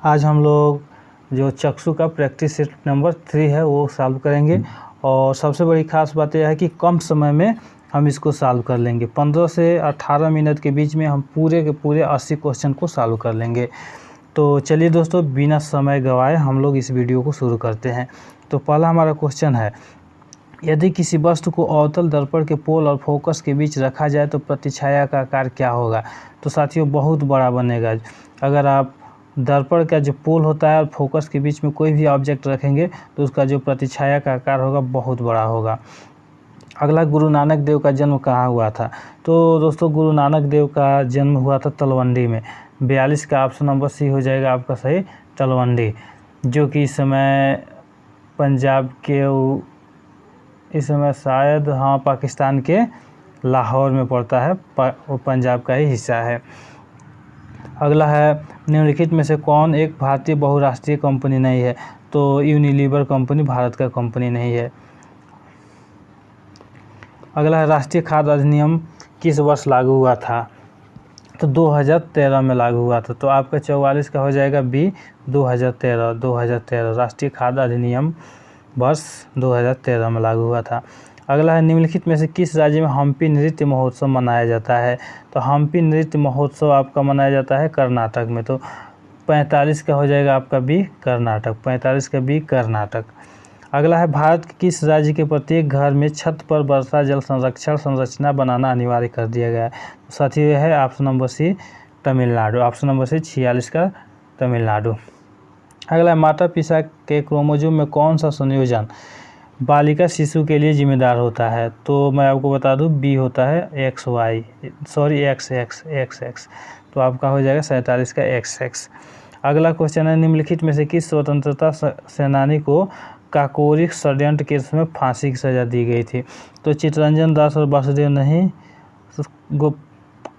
आज हम लोग जो चक्षु का प्रैक्टिस सेट नंबर 3 है वो सॉल्व करेंगे। और सबसे बड़ी ख़ास बात यह है कि कम समय में हम इसको सॉल्व कर लेंगे। 15 से 18 मिनट के बीच में हम पूरे के पूरे 80 क्वेश्चन को सॉल्व कर लेंगे। तो चलिए दोस्तों, बिना समय गंवाए हम लोग इस वीडियो को शुरू करते हैं। तो पहला हमारा क्वेश्चन है, यदि किसी वस्तु को अवतल दर्पण के पोल और फोकस के बीच रखा जाए तो प्रतिछाया का आकार क्या होगा। तो साथियों, बहुत बड़ा बनेगा। अगर आप दर्पण का जो पोल होता है और फोकस के बीच में कोई भी ऑब्जेक्ट रखेंगे तो उसका जो प्रतिछाया का आकार होगा बहुत बड़ा होगा। अगला, गुरु नानक देव का जन्म कहाँ हुआ था। तो दोस्तों, गुरु नानक देव का जन्म हुआ था तलवंडी में। 42 का ऑप्शन नंबर सी हो जाएगा आपका सही, तलवंडी, जो कि इस समय पंजाब के इस समय शायद पाकिस्तान के लाहौर में पड़ता है, वो पंजाब का ही हिस्सा है। अगला है, निम्नलिखित में से कौन एक भारतीय बहुराष्ट्रीय कंपनी नहीं है। तो यूनिलीवर कंपनी भारत का कंपनी नहीं है। अगला है, राष्ट्रीय खाद्य अधिनियम किस वर्ष लागू हुआ था। तो 2013 में लागू हुआ था। तो आपका 44 का हो जाएगा बी, 2013 राष्ट्रीय खाद्य अधिनियम वर्ष 2013 में लागू हुआ था। अगला है, निम्नलिखित में से किस राज्य में हम्पी नृत्य महोत्सव मनाया जाता है। तो हम्पी नृत्य महोत्सव आपका मनाया जाता है कर्नाटक में। तो 45 का हो जाएगा आपका बी, कर्नाटक, 45 का बी, कर्नाटक। अगला है, भारत के किस राज्य के प्रत्येक घर में छत पर वर्षा जल संरक्षण संरचना बनाना अनिवार्य कर दिया गया है। तो साथियों, यह है option number C, Tamil Nadu, option number C 46 का तमिलनाडु। अगला है, माता पिता के क्रोमोसोम में कौन सा संयोजन बालिका शिशु के लिए जिम्मेदार होता है। तो मैं आपको बता दूं, बी होता है XX। तो आपका हो जाएगा 47 का XX। अगला क्वेश्चन है, निम्नलिखित में से किस स्वतंत्रता सेनानी को काकोरी षड्यंत्र केस में फांसी की सजा दी गई थी। तो चित्तरंजन दास और वासुदेव नहीं,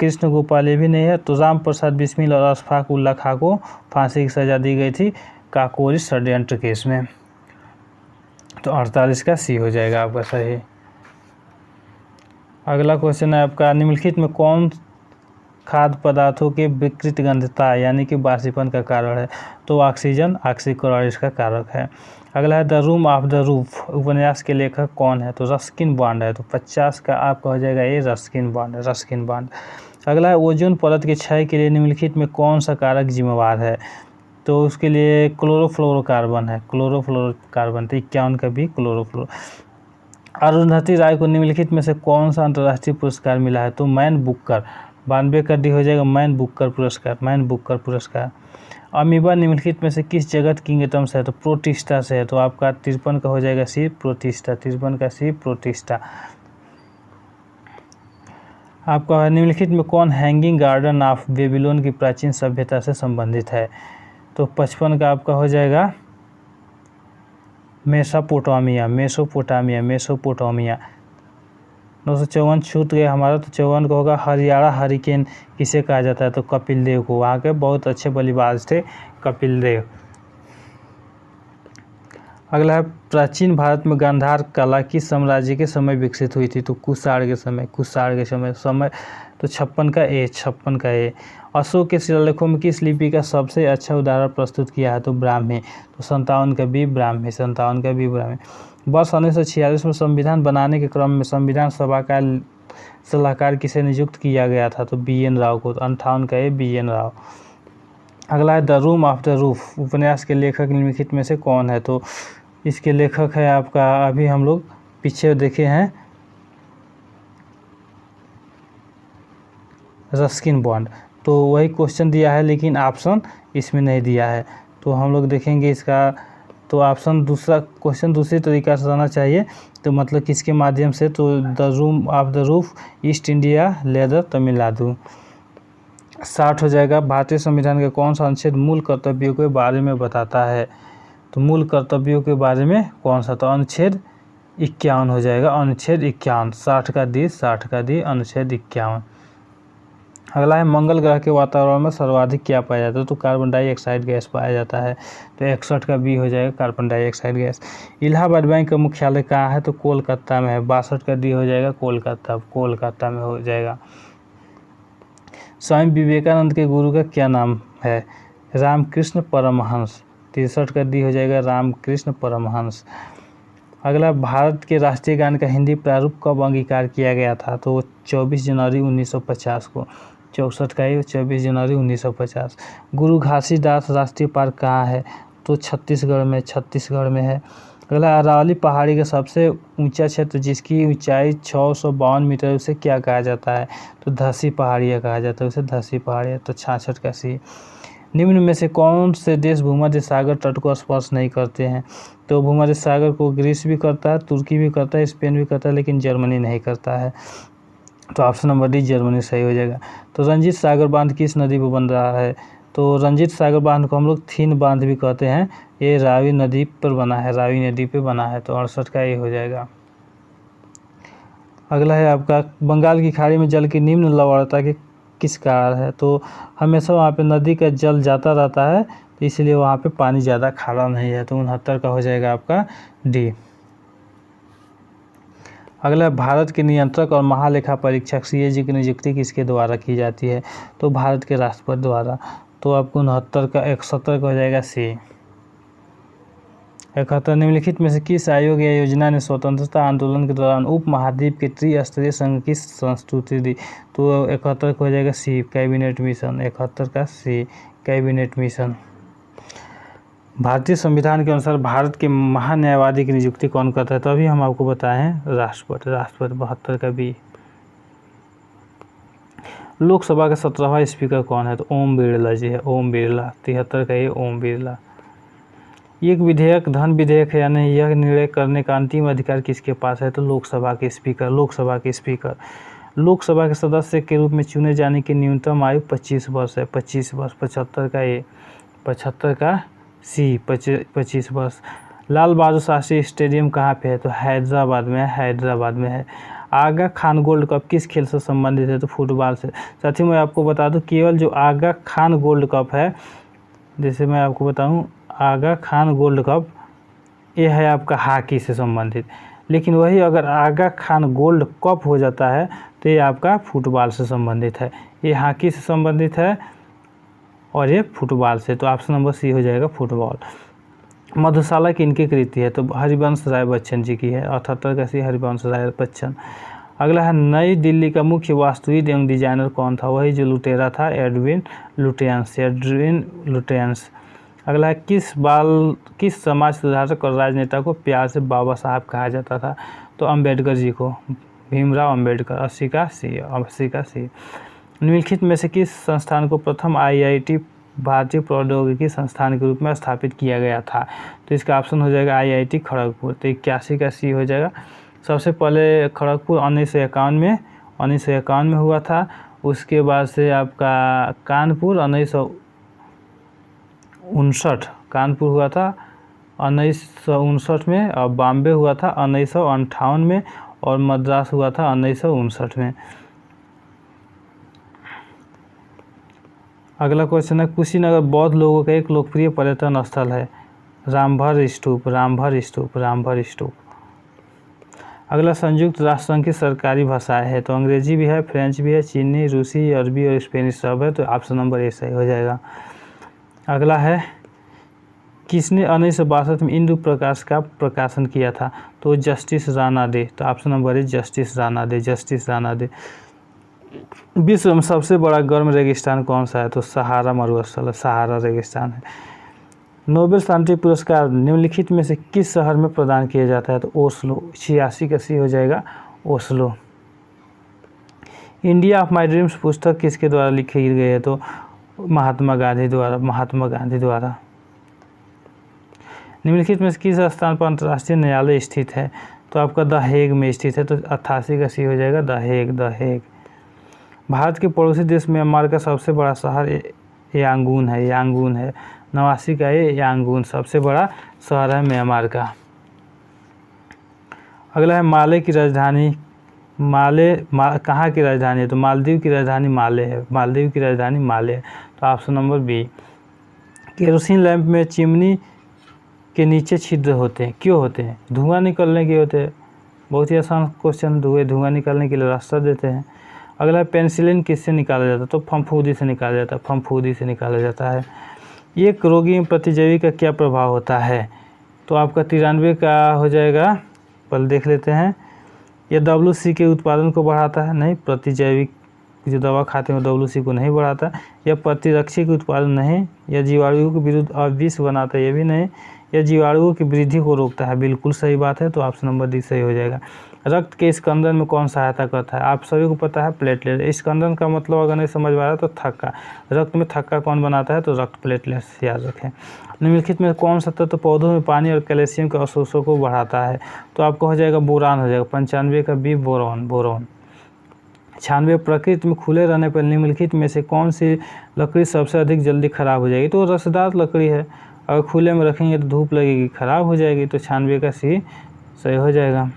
कृष्ण गोपाल ये भी नहीं है। तो राम प्रसाद बिस्मिल और अशफाक उल्ला खां को फांसी की सजा दी गई थी काकोरी षड्यंत्र केस में। तो 48 का सी हो जाएगा आपका सही। अगला क्वेश्चन है आपका, निम्नलिखित में कौन खाद्य पदार्थों के विकृत गंधता यानी कि बासीपन का कारण है। तो ऑक्सीजन ऑक्सीक्लोराइड इसका कारक है। अगला है, the room of the roof उपन्यास के लेखक कौन है। तो रस्किन बॉन्ड है। तो 50 का आपका हो जाएगा ये, रस्किन बॉन्ड। अगला है, ओजोन परत के क्षय के लिए निम्नलिखित में कौन सा कारक जिम्मेवार है। तो उसके लिए क्लोरोफ्लोरोकार्बन है, क्लोरोफ्लोरोकार्बन। तो 51 का भी क्लोरोफ्लोरो। अरुंधति राय को निम्नलिखित में से कौन सा अंतर्राष्ट्रीय पुरस्कार मिला है। तो मैन बुकर, 92 का डी हो जाएगा, मैन बुकर पुरस्कार। अमीबा निम्नलिखित में से किस जगत किंगडम से है। तो प्रोटिस्टा से है। तो आपका 53 का हो जाएगा सी, प्रोटिस्टा, 53 का सी, प्रोटिस्टा। आपका निम्नलिखित में कौन हैंगिंग गार्डन ऑफ बेबीलोन की प्राचीन सभ्यता से संबंधित है। तो 55 का आपका हो जाएगा मेसोपोटामिया। 254 छूट गया हमारा। तो 54 का होगा, हरियाणा हरिकेन किसे कहा जाता है। तो कपिल देव को, वहाँ के बहुत अच्छे बल्लेबाज थे कपिल देव। अगला है, प्राचीन भारत में गांधार कला किस साम्राज्य के समय विकसित हुई थी। तो कुषाण के समय। तो 56 का ए। अशोक के शिलालेखों में किस लिपि का सबसे अच्छा उदाहरण प्रस्तुत किया है। तो ब्राह्मी। तो 57 का बी, ब्राह्मी। वर्ष 1946 में संविधान बनाने के क्रम में संविधान सभा का सलाहकार किसे नियुक्त किया गया था। तो BN राव को। तो 58 का ए, BN राव। अगला है, the room of the roof उपन्यास के लेखक निम्नलिखित में से कौन है। तो इसके लेखक है आपका, अभी हम लोग पीछे देखे हैं, रस्किन बॉन्ड। तो वही क्वेश्चन दिया है लेकिन ऑप्शन इसमें नहीं दिया है। तो हम लोग देखेंगे इसका। तो ऑप्शन दूसरा क्वेश्चन दूसरी तरीका से रहना चाहिए। तो मतलब किसके माध्यम से। तो the room of the roof, east India leather, Tamil Nadu. 60 हो जाएगा, भारतीय संविधान के कौन सा अनुच्छेद मूल कर्तव्यों के बारे में बताता है। तो मूल कर्तव्यों के बारे में कौन सा। तो अनुच्छेद 51 हो जाएगा, अनुच्छेद 51। 60 का दी, अनुच्छेद 51। अगला है, मंगल ग्रह के वातावरण में सर्वाधिक क्या पाया जाता है। तो कार्बन डाइऑक्साइड गैस पाया जाता है। तो 61 का बी हो जाएगा, carbon dioxide gas. Allahabad bank का मुख्यालय कहाँ है। तो कोलकाता में है। 62 का डी हो जाएगा, कोलकाता में हो जाएगा। स्वामी विवेकानंद के गुरु का क्या नाम है। रामकृष्ण परमहंस। 63 का डी हो जाएगा रामकृष्ण परमहंस। अगला, भारत के राष्ट्रीय गान का हिंदी प्रारूप कब अंगीकार किया गया था? तो 24 जनवरी 1950 को। 64 का ही 24 जनवरी 1950। गुरु घासीदास राष्ट्रीय पार्क कहाँ है? तो छत्तीसगढ़ में है। अगला, अरावली पहाड़ी का सबसे ऊंचा क्षेत्र जिसकी ऊंचाई 652 मीटर उसे क्या कहा जाता है? तो धसी पहाड़ियाँ कहा जाता है उसे, धसी पहाड़ियाँ। तो 66 का सी। निम्न में से कौन से देश भूमध्य सागर तट को स्पर्श नहीं करते हैं? तो भूमध्य सागर को ग्रीस भी करता है, तुर्की भी करता है, स्पेन भी करता है, लेकिन जर्मनी नहीं करता है। तो ऑप्शन नंबर डी जर्मनी सही हो जाएगा। तो रंजीत सागर बांध किस नदी पर बन रहा है? तो रंजीत सागर बांध को हम लोग थीन बांध भी कहते हैं। ये रावी नदी पर बना है, रावी नदी पे बना है। तो 68 का ये हो जाएगा। अगला है आपका, बंगाल की खाड़ी में जल की निम्न लवणता के किस कारण है? तो हमेशा वहाँ पे नदी का जल जाता रहता है, तो इसलिए वहाँ पे पानी ज़्यादा खारा नहीं है। तो 69 का हो जाएगा आपका डी। अगला, भारत के नियंत्रक और महालेखा परीक्षक CAG की नियुक्ति किसके द्वारा की जाती है? तो भारत के राष्ट्रपति द्वारा। तो आपको 69 का 71 का हो जाएगा सी। 71, निम्नलिखित में से किस आयोग या योजना ने स्वतंत्रता आंदोलन के दौरान उप महाद्वीप के त्रिस्तरीय संघ की संस्तुति दी? तो 71 का हो जाएगा सी, कैबिनेट मिशन। 71 का सी, कैबिनेट मिशन। भारतीय संविधान के अनुसार भारत के महान्यायवादी की नियुक्ति कौन करता है? तो अभी हम आपको बताए हैं राष्ट्रपति। 72 का बी। लोकसभा का 17वां स्पीकर कौन है? तो ओम बिरला जी है, ओम बिरला। 73 का ये ओम बिरला। एक विधेयक धन विधेयक है या नहीं, यह निर्णय करने का अंतिम अधिकार किसके पास है? तो लोकसभा के स्पीकर। लोकसभा के सदस्य के रूप में चुने जाने की न्यूनतम आयु 25 वर्ष है, 25 वर्ष। 75 का ए, 75 का सी, 25 वर्ष। लाल बहादुर शास्त्री स्टेडियम कहाँ पे है? तो हैदराबाद में है। आगा खान गोल्ड कप किस खेल से संबंधित है? तो फुटबॉल से। साथियों, मैं आपको बता दूं, केवल जो आगा खान गोल्ड कप है, जैसे मैं आपको बताऊं, आगा खान गोल्ड कप ये है आपका हॉकी से संबंधित, लेकिन वही अगर आगा खान गोल्ड कप हो जाता है तो ये आपका फुटबॉल से संबंधित है। ये हॉकी से संबंधित है और ये फुटबॉल से। तो ऑप्शन नंबर सी हो जाएगा फुटबॉल। मधुशाला किनकी कृति है? तो हरिवंश राय बच्चन जी की है। 78 का सी, हरिवंश राय बच्चन। अगला है, नई दिल्ली का मुख्य वास्तुविद एवं डिजाइनर कौन था? वही जो लुटेरा था, एडविन लुटियंस। अगला है, किस समाज सुधारक और राजनेता को प्यार से बाबा साहब कहा जाता था? तो अम्बेडकर जी को, भीमराव अम्बेडकर। 80 का सी। निम्नलिखित में से किस संस्थान को प्रथम IIT भारतीय प्रौद्योगिकी संस्थान के रूप में स्थापित किया गया था? तो इसका ऑप्शन हो जाएगा IIT खड़गपुर। तो 81 का सी हो जाएगा। सबसे पहले खड़गपुर 1951 में हुआ था। उसके बाद से आपका कानपुर 1959 हुआ था 1959 में, और बॉम्बे हुआ था 1958 में, और मद्रास हुआ था 1959 में। अगला क्वेश्चन है, कुशीनगर बौद्ध लोगों का एक लोकप्रिय पर्यटन स्थल है। रामभर स्तूप। अगला, संयुक्त राष्ट्र संघ की सरकारी भाषाएं है। तो अंग्रेजी भी है, फ्रेंच भी है, चीनी, रूसी, अरबी और स्पेनिश सब है। तो ऑप्शन नंबर ए सही हो जाएगा। अगला है, किसने 1962 में इंदु प्रकाश का प्रकाशन किया था? तो जस्टिस राणा डे। तो option number A justice Rana day. विश्व में सबसे बड़ा गर्म रेगिस्तान कौन सा है? तो सहारा मरुस्थल, सहारा रेगिस्तान है। नोबेल शांति पुरस्कार निम्नलिखित में से किस शहर में प्रदान किया जाता है? तो ओस्लो। 86 का सी हो जाएगा Oslo. India of my dreams पुस्तक किसके द्वारा लिखी गई है? तो महात्मा गांधी द्वारा। निम्नलिखित में से किस स्थान पर अंतर्राष्ट्रीय न्यायालय स्थित है? तो आपका द हेग में स्थित है। तो 88 का सी हो जाएगा द हेग। भारत के पड़ोसी देश म्यांमार का सबसे बड़ा शहर यांगून है। 89 का ये यांगून सबसे बड़ा शहर है म्यांमार का। अगला है, माले की राजधानी कहाँ की राजधानी है? तो मालदीव की राजधानी माले है। तो option number B. Kerosene lamp में चिमनी के नीचे छिद्र होते हैं, क्यों होते हैं? धुआं निकलने के होते हैं। बहुत ही आसान क्वेश्चन, धुआं निकलने के लिए रास्ता देते हैं। अगला, पेनिसिलिन किससे निकाला जाता है? तो फफूंदी से निकाला जाता है। एक रोगी में प्रतिजैवी का क्या प्रभाव होता है? तो आपका 93 का हो जाएगा, पहले देख लेते हैं। यह WC के उत्पादन को बढ़ाता है, नहीं। प्रतिजैविक जो दवा खाते हैं वो WC को नहीं बढ़ाता। यह प्रतिरक्षी के उत्पादन नहीं। यह जीवाणुओं के विरुद्ध अविष बनाता है, ये भी नहीं। यह जीवाणुओं की वृद्धि को रोकता है, बिल्कुल सही बात है, तो ऑप्शन नंबर डी सही हो जाएगा। रक्त के स्कंदन में कौन सहायता करता है? आप सभी को पता है, प्लेटलेट। स्कंदन का मतलब अगर नहीं समझ में आ रहा तो थक्का। रक्त में थक्का कौन बनाता है? तो रक्त प्लेटलेट्स, याद रखें। निम्नलिखित में कौन सा तत्व पौधों में पानी और कैल्शियम के अवशोषण को बढ़ाता है? तो आपका हो जाएगा बोरान हो जाएगा। 95 का बी, बोरान। 96 प्रकृति में खुले रहने पर निम्नलिखित में से कौन सी लकड़ी सबसे अधिक जल्दी खराब हो जाएगी? तो रसदार लकड़ी है, अगर खुले में रखेंगे तो धूप लगेगी, खराब हो जाएगी, तो 96 का सी सही हो जाएगा।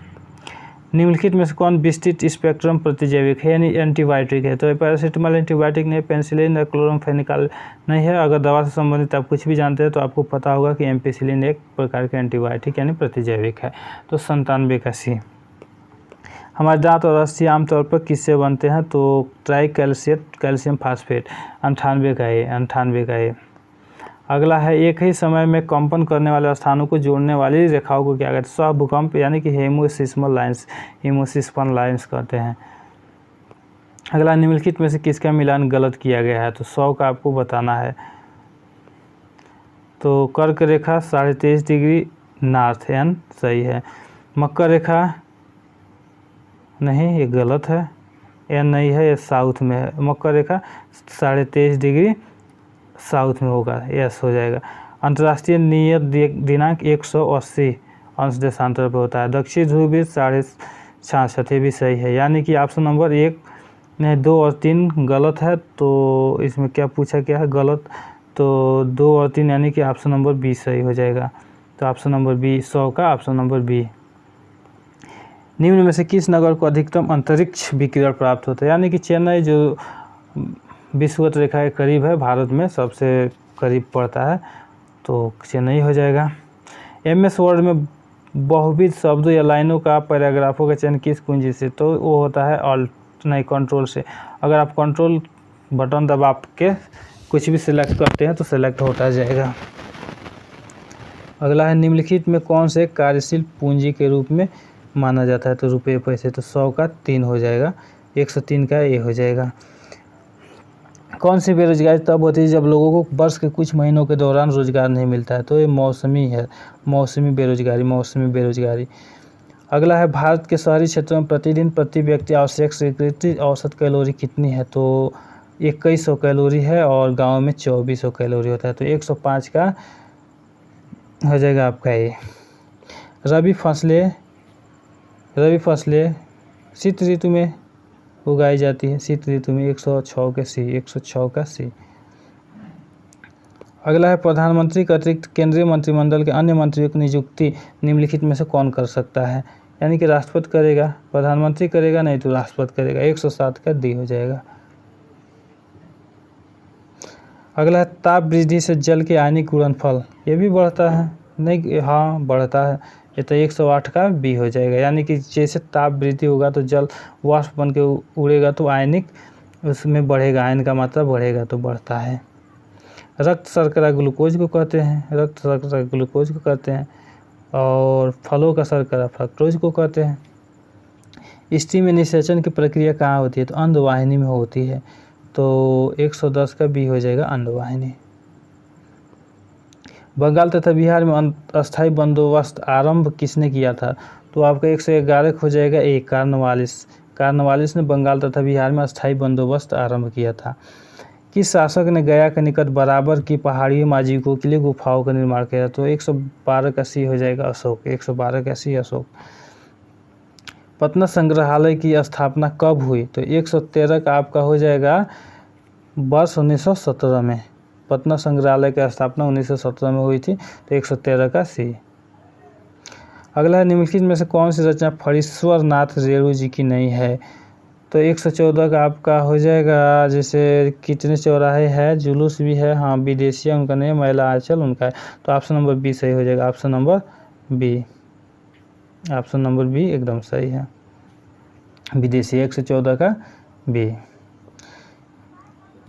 निम्नलिखित में से कौन विस्तृत स्पेक्ट्रम प्रतिजैविक है, यानी एंटीबायोटिक है? तो पैरासीटामोल एंटीबायोटिक नहीं, पेनिसिलिन या क्लोरामफेनिकल नहीं है। अगर दवा से संबंधित आप कुछ भी जानते हैं तो आपको पता होगा कि एम्पिसिलिन एक प्रकार का एंटीबायोटिक यानी प्रतिजैविक है, तो 97 का सी। हमारे दांत और अस्थि आमतौर पर किससे बनते हैं? तो ट्राई कैल्शियम फास्फेट, 98 का ए। अगला है, एक ही समय में कंपन करने वाले स्थानों को जोड़ने वाली रेखाओं को क्या कहते हैं? सहभूकंप यानी कि हेमोसिस्मल लाइन्स कहते हैं। अगला, निम्नलिखित में से किसका मिलान गलत किया गया है? तो 100 का आपको बताना है। तो कर्क रेखा 23.5 डिग्री नॉर्थ एन सही है। मकर रेखा नहीं, ये गलत है, एन नहीं है, ये साउथ में है। मकर रेखा 23.5 डिग्री साउथ में होगा, यस हो जाएगा। अंतर्राष्ट्रीय नियत दिनांक 180 अंश देशांतर पर होता है। दक्षिण ध्रुव 66, ये भी सही है, यानी कि ऑप्शन नंबर 1 नहीं, 2 और 3 गलत है। तो इसमें क्या पूछा क्या है? गलत, तो 2 और 3 यानी कि ऑप्शन नंबर बी सही हो जाएगा। तो ऑप्शन नंबर बी, 100 का ऑप्शन नंबर बी। निम्न में से किस नगर को अधिकतम अंतरिक्ष विकिरण प्राप्त होता है? यानी कि चेन्नई जो विषुवत रेखा के करीब है, भारत में सबसे करीब पड़ता है, तो चेन्नई हो जाएगा। MS वर्ड में बहुविध शब्दों या लाइनों का पैराग्राफों का चयन किस कुंजी से? तो वो होता है कंट्रोल से। अगर आप कंट्रोल बटन दबा के कुछ भी सिलेक्ट करते हैं तो सिलेक्ट होता जाएगा। अगला है, निम्नलिखित में कौन से कार्यशील पूंजी के रूप में माना जाता है? तो रुपये पैसे, तो 100 का 3 हो जाएगा, 103 का ए हो जाएगा। कौन सी बेरोजगारी तब होती है जब लोगों को वर्ष के कुछ महीनों के दौरान रोजगार नहीं मिलता है? तो ये मौसमी है, मौसमी बेरोजगारी। अगला है, भारत के शहरी क्षेत्रों में प्रतिदिन प्रति व्यक्ति आवश्यक स्वीकृति औसत कैलोरी कितनी है? तो 2100 कैलोरी है, और गांव में 2400 कैलोरी होता है, तो 105 का हो जाएगा आपका ये। रबी फसलें शीत ऋतु में उगाई जाती है, शीत ऋतु में, 106 का सी। अगला है, प्रधानमंत्री के अतिरिक्त केंद्रीय मंत्रिमंडल के अन्य मंत्रियों की नियुक्ति निम्नलिखित में से कौन कर सकता है? यानी कि राष्ट्रपति करेगा, प्रधानमंत्री करेगा, नहीं तो राष्ट्रपति करेगा, 107 का डी हो जाएगा। अगला है, ताप वृद्धि से जल के आयनिक गुणनफल, ये भी बढ़ता है, नहीं, हाँ बढ़ता है, ये तो 108 का बी हो जाएगा। यानी कि जैसे ताप वृद्धि होगा तो जल वाष्प बन के उड़ेगा, तो आयनिक उसमें बढ़ेगा, आयन का मात्रा बढ़ेगा, तो बढ़ता है। रक्त शर्करा ग्लूकोज को कहते हैं, और फलों का शर्करा फ्रक्टोज को कहते हैं। स्त्री में निषेचन की प्रक्रिया कहाँ होती है? तो अंडवाहिनी में होती है, तो 110 का बी हो जाएगा, अंडवाहिनी। बंगाल तथा बिहार में अस्थायी बंदोबस्त आरंभ किसने किया था? तो आपका 111 हो जाएगा, एक कार्नवालिस ने बंगाल तथा बिहार में अस्थायी बंदोबस्त आरंभ किया था। किस शासक ने गया के निकट बराबर की पहाड़ियों में आजीविकों के लिए गुफाओं का निर्माण किया? तो 112 का सी हो जाएगा, अशोक, 112 का सी अशोक। पटना संग्रहालय की स्थापना कब हुई? तो 113 का आपका हो जाएगा वर्ष 1917 में। पटना संग्रहालय की स्थापना 1917 में हुई थी, तो 113 का सी। अगला है, निम्नलिखित में से कौन सी रचना फणीश्वर नाथ रेणु जी की नहीं है? तो 114 का आपका हो जाएगा, जैसे कितने चौराहे है, जुलूस भी है, हाँ, विदेशिया उनका नहीं, महिला आंचल उनका है, तो ऑप्शन नंबर बी सही हो जाएगा, ऑप्शन नंबर बी एकदम सही है, विदेशी, 114 का बी।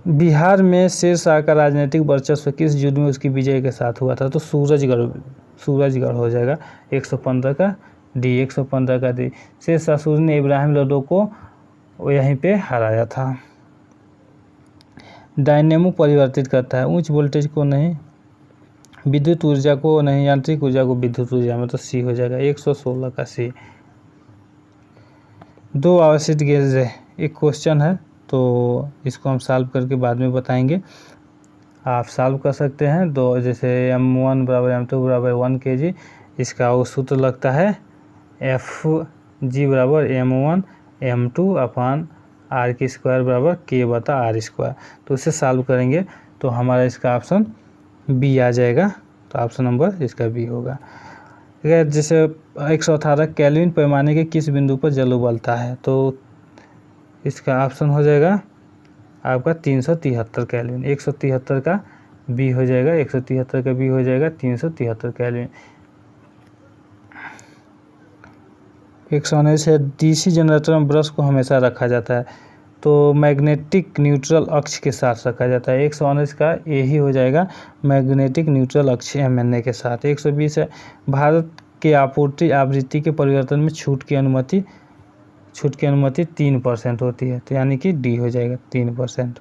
बिहार में शेरशाह का राजनीतिक वर्चस्व किस युद्ध में उसकी विजय के साथ हुआ था? तो सूरजगढ़ हो जाएगा 115 का डी, 115 का डी। शेरशाह सूरी ने इब्राहिम लोधि को यहीं पे हराया था। डायनेमो परिवर्तित करता है, उच्च वोल्टेज को नहीं, विद्युत ऊर्जा को नहीं, यांत्रिक ऊर्जा को विद्युत ऊर्जा में, तो सी हो जाएगा 116 का सी। 2 आवेशित गैस है, एक क्वेश्चन है तो इसको हम सॉल्व करके बाद में बताएंगे। आप सॉल्व कर सकते हैं। दो जैसे m1 बराबर m2 बराबर 1 kg, इसका वो सूत्र लगता है Fg बराबर m1 m2 अपान r की स्क्वायर बराबर k बटा r स्क्वायर। तो इसे सॉल्व करेंगे तो हमारा इसका ऑप्शन बी आ जाएगा। तो ऑप्शन नंबर इसका बी होगा। ठीक है, जैसे 118 केल्विन पैमाने के किस बिंदु पर जल उबलता है? तो इसका ऑप्शन हो जाएगा आपका 373 केल्विन। 173 का बी हो जाएगा, 173 का बी हो जाएगा 373 केल्विन। 119 है, डीसी जनरेटर में ब्रश को हमेशा रखा जाता है तो मैग्नेटिक न्यूट्रल अक्ष के साथ रखा जाता है। 119 का ए ही हो जाएगा, मैग्नेटिक न्यूट्रल अक्ष MNA के साथ। 120 है, भारत के आपूर्ति आवृत्ति के परिवर्तन में छूट की अनुमति 3% होती है, तो यानी कि डी हो जाएगा 3%।